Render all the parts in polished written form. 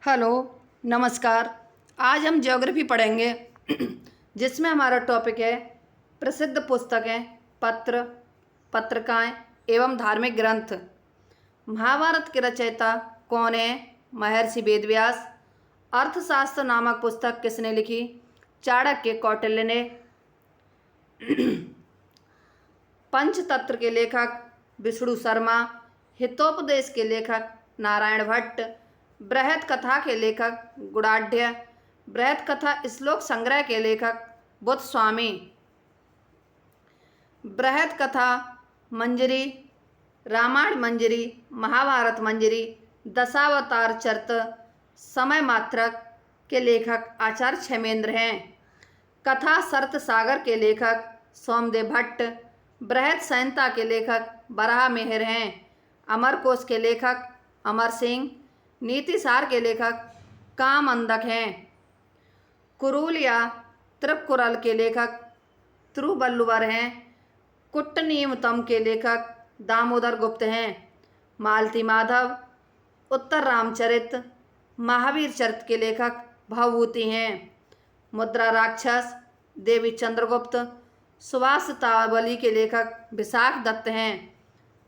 Hello, नमस्कार। आज हम ज्योग्राफी पढ़ेंगे जिसमें हमारा टॉपिक है प्रसिद्ध पुस्तकें, पत्र, पत्रिकाएं एवं धार्मिक ग्रंथ। महाभारत के रचयिता कौन है? महर्षि वेदव्यास। अर्थशास्त्र नामक पुस्तक किसने लिखी? चाणक्य कौटिल्य ने। पंचतंत्र के लेखक विष्णु शर्मा। हितोपदेश के लेखक नारायण भट्ट। बृहत कथा के लेखक गुणाढ्य। बृहत कथा श्लोक संग्रह के लेखक बुद्ध स्वामी। बृहत कथा मंजरी, रामायण मंजरी, महाभारत मंजरी, दशावतार चरित, समय मात्रक के लेखक आचार्य क्षेमेंद्र हैं। कथा शरत सागर के लेखक सोमदेव भट्ट। बृहत संहिता के लेखक बराह मिहिर हैं। अमरकोश के लेखक अमर सिंह। नीतिसार के लेखक कामंदक हैं। कुरुल या त्रिपुकुरल के लेखक तिरुवल्लुवर हैं। कुट्टनीमतम के लेखक दामोदर गुप्त हैं। मालती माधव उत्तर रामचरित, महावीर चरित के लेखक भवभूति हैं। मुद्रा राक्षस देवी चंद्रगुप्त। सुभाषितावली के लेखक विशाख दत्त हैं।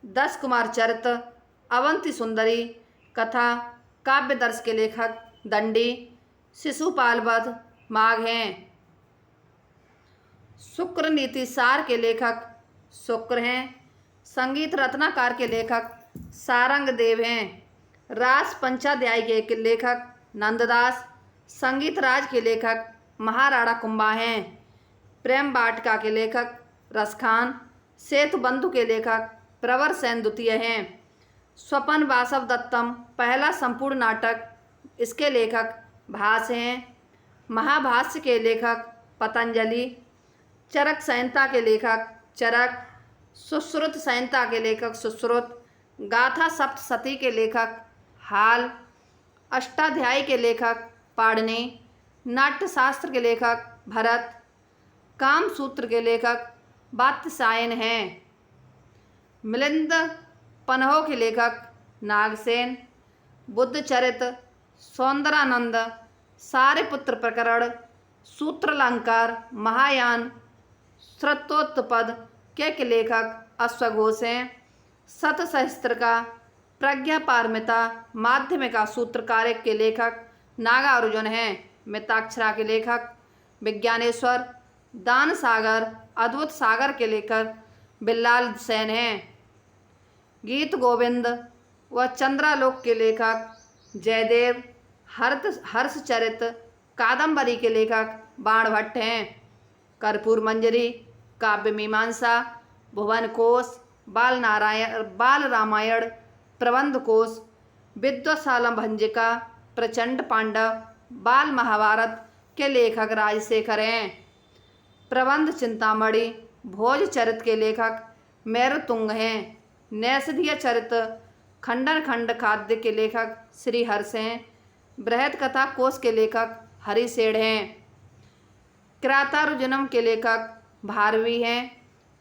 10 कुमार चरित अवंती सुंदरी। कथा काव्यदर्श के लेखक दंडी। शिशुपाल वध माघ हैं। शुक्र नीतिसार के लेखक शुक्र हैं। संगीत रत्नाकर के लेखक सारंग देव हैं। रास पंचाध्याय के लेखक नंददास। संगीत राज के लेखक महाराणा कुंभा हैं। प्रेम वाटिका के लेखक रसखान। सेतु बंधु के लेखक प्रवर सेन द्वितीय हैं। स्वपन वासव दत्तम पहला संपूर्ण नाटक, इसके लेखक भास हैं। महाभाष्य के लेखक पतंजलि। चरक संहिता के लेखक चरक। सुश्रुत संहिता के लेखक सुश्रुत। गाथा सप्तशती के लेखक हाल। अष्टाध्यायी के लेखक पाणिनि। नाट्यशास्त्र के लेखक भरत। कामसूत्र के लेखक वात्स्यायन हैं। मिलिंद पन्हो के लेखक नागसेन। बुद्धचरित, सौंदरानंद, सारिपुत्र प्रकरण, सूत्रालंकार, महायान, श्रुतोत्पद के लेखक अश्वघोष हैं। शतसहस्त्रिका, प्रज्ञापारमिता, माध्यमिका सूत्रकारिक के लेखक नागार्जुन हैं। मिताक्षरा के लेखक विज्ञानेश्वर। दान सागर, अद्भुत सागर के लेखक बिल्लाल सेन हैं। गीत गोविंद व चंद्रालोक के लेखक जयदेव। हर्षचरित, कादंबरी के लेखक बाण भट्ट हैं। कर्पूर मंजरी, काव्य मीमांसा, भुवन कोश, बाल रामायण, प्रबंध कोश, विद्वशालम भंजिका, प्रचंड पांडव, बाल महाभारत के लेखक राजशेखर हैं। प्रबंध चिंतामणि, भोज चरित के लेखक मेरुतुंग हैं। नैषधीय चरित, खंडन खंड खाद्य के लेखक श्री हर्ष हैं। बृहत कथा कोश के लेखक हरिसेठ हैं। क्रातार्जुनम के लेखक भारवी हैं।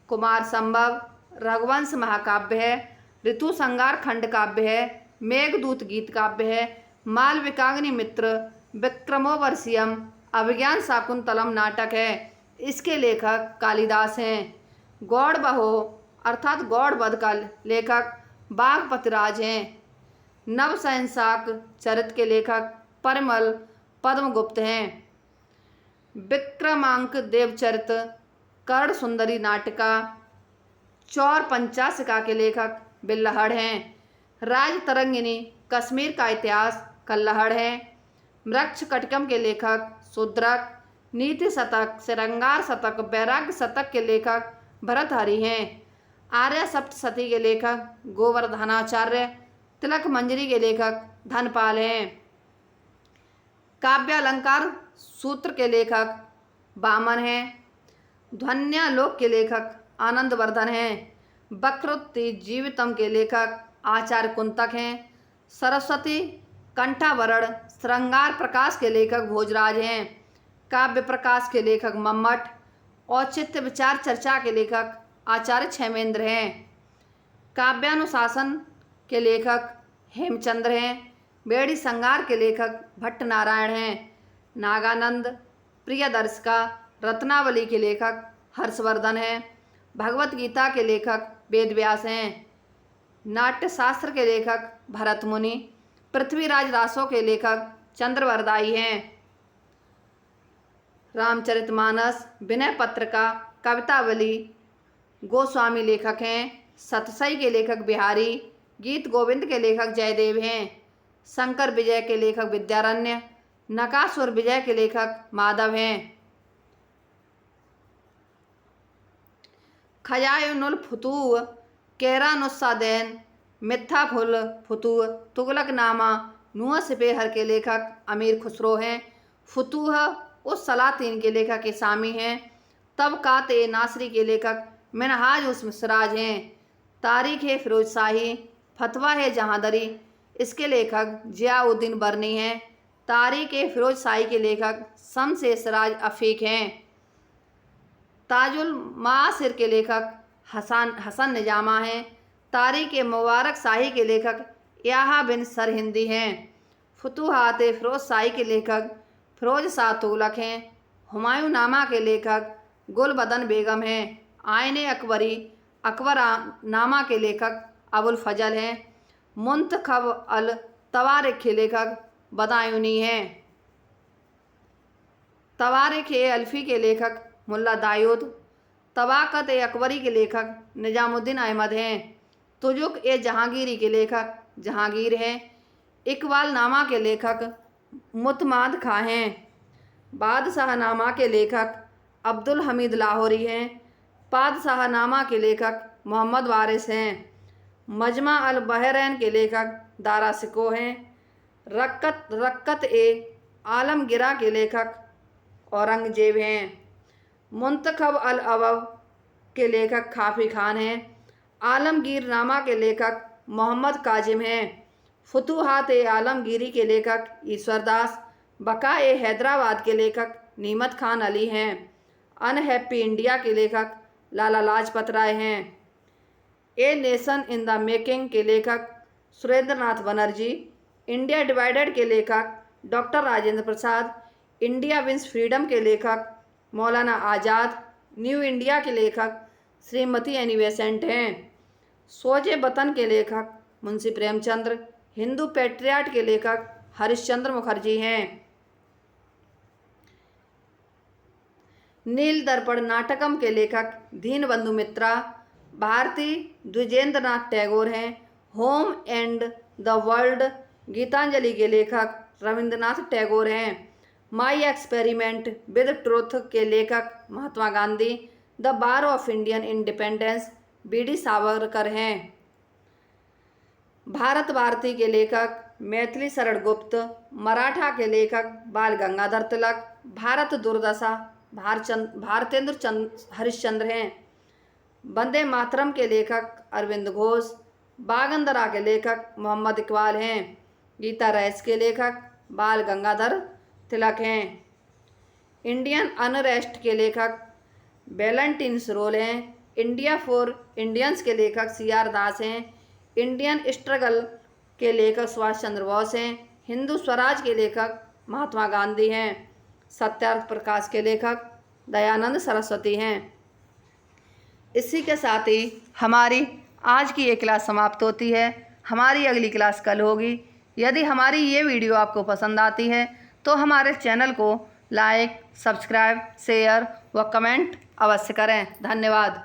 कुमार संभव रघुवंश महाकाव्य है। ऋतु संगार खंड काव्य है। मेघदूत गीत काव्य है। मालविकाग्नि मित्र, विक्रमोर्वशीयम, अभिज्ञान शाकुंतलम नाटक है, इसके लेखक कालिदास हैं। गौड़ बहो अर्थात गौड़वध का लेखक बागपतिराज हैं। नवशंसाक चरित के लेखक परिमल पद्मगुप्त हैं। विक्रमांक देवचरित, कर्ण सुंदरी नाटिका, चौर पंचाशिका के लेखक बिल्लहड़ हैं। राज तरंगिनी, कश्मीर का इतिहास कल्लहड़ है। मृक्ष कटकम के लेखक शूद्रक। नीति शतक, श्रृंगार शतक, वैराग्य शतक के लेखक भरतहरि हैं। आर्य सप्तशती के लेखक गोवर्धनाचार्य। तिलक मंजरी के लेखक धनपाल हैं। काव्यालंकार सूत्र के लेखक वामन हैं। ध्वन्यालोक के लेखक आनंदवर्धन हैं। वक्रोक्ति जीवितम के लेखक आचार्य कुंतक हैं। सरस्वती कंठावरण श्रृंगार प्रकाश के लेखक भोजराज हैं। काव्य प्रकाश के लेखक मम्मट। औचित्य विचार चर्चा के लेखक आचार्य क्षेमेंद्र हैं। काव्यानुशासन के लेखक हेमचंद्र हैं। बेड़ी संगार के लेखक भट्ट नारायण हैं। नागानंद प्रियदर्शिका रत्नावली के लेखक हर्षवर्धन हैं। भगवत गीता के लेखक वेदव्यास हैं। नाट्यशास्त्र के लेखक भरत मुनि। पृथ्वीराज रासों के लेखक चंद्रवरदाई हैं। रामचरितमानस विनय पत्रिका कवितावली गोस्वामी लेखक हैं। सतसई के लेखक बिहारी। गीत गोविंद के लेखक जयदेव हैं। शंकर विजय के लेखक विद्यारण्य। नकासुर विजय के लेखक माधव हैं। खजायुनुल फुतूह केरानुस्सादैन मिथ्याफुल फुतूह तुगलकनामा नुआ सिपेहर के लेखक अमीर खुसरो हैं। फुतूह उस सलातीन के लेखक इसामी हैं। तबकात ए नासरी के लेखक मिनहाज उस मिसराज हैं। तारीख है फिरोज शाही फतवा है जहांदरी इसके लेखक जियाउद्दीन बरनी हैं। तारीख ए फिरोज शाही के लेखक शम्स ए सिराज अफीक हैं। ताजुल मासिर के लेखक हसन निजामा हैं। तारीख ए मुबारक शाही के लेखक याहा बिन सरहिंदी हैं। फुतूहात ए फिरोज शाही के लेखक फिरोज शाह तुगलक हैं। हुमायूं नामा के लेखक गुलबदन बेगम हैं। आईने अकबरी अकबर नामा के लेखक अबुल फजल हैं। मुंतखब अल तवारिख के लेखक बदायूनी हैं। तवारिख ए अल्फी के लेखक मुल्ला दायूद। तबाकत ए अकबरी के लेखक निजामुद्दीन अहमद हैं। तुजुक ए जहांगीरी के लेखक जहांगीर हैं। इकबाल नामा के लेखक मुतमाद खां हैं। बादशाह नामा के लेखक अब्दुल हमीद लाहौरी हैं। पादशाह नामा के लेखक मोहम्मद वारिस हैं। मजमा अल बहरैन के लेखक दारा सिको हैं। रक्कत ए आलमगिरा के लेखक औरंगजेब हैं। मुंतखब अल अवव के लेखक खाफी खान हैं। आलमगीर नामा के लेखक मोहम्मद काजिम हैं। फुतूहात ए आलमगीरी के लेखक ईश्वरदास। बका ए हैदराबाद के लेखक नीमत खान अली हैं। अनहैप्पी इंडिया के लेखक लाला लाजपत राय हैं। A nation in the making के लेखक सुरेंद्रनाथ बनर्जी। इंडिया डिवाइडेड के लेखक doctor Rajendra Prasad. India wins freedom के लेखक मौलाना आज़ाद। न्यू इंडिया के लेखक श्रीमती एनी बेसेंट हैं। सोजे वतन के लेखक मुंशी प्रेमचंद्र। हिंदू पैट्रियाट के लेखक हरिश्चंद्र मुखर्जी हैं। नील दर्पण नाटकम के लेखक दीनबंधु मित्रा। भारती द्विजेंद्रनाथ टैगोर हैं। Home and the world Gitanjali के लेखक रविंद्रनाथ टैगोर हैं। माई एक्सपेरिमेंट विद ट्रुथ के लेखक Mahatma Gandhi. The war of Indian independence V D. Savarkar हैं। भारत भारती के लेखक मैथिली शरण गुप्त। मराठा के लेखक बाल गंगाधर तिलक। भारत दुर्दशा भारतेंद्र हरिश्चंद्र हैं। वंदे मातरम के लेखक अरविंद घोष। बागंदरा के लेखक मोहम्मद इकबाल हैं। गीता रैस के लेखक बाल गंगाधर तिलक हैं। इंडियन अनरेस्ट के लेखक वैलेंटिन सरोल हैं। इंडिया फॉर इंडियंस के लेखक सी.आर. दास हैं। इंडियन स्ट्रगल के लेखक सुभाष चंद्र बोस हैं। हिंदू स्वराज के लेखक महात्मा गांधी हैं। सत्यार्थ प्रकाश के लेखक दयानंद सरस्वती हैं। इसी के साथ ही हमारी आज की ये क्लास समाप्त होती है। हमारी अगली क्लास कल होगी। यदि हमारी ये वीडियो आपको पसंद आती है तो हमारे चैनल को लाइक, सब्सक्राइब, शेयर व कमेंट अवश्य करें। धन्यवाद।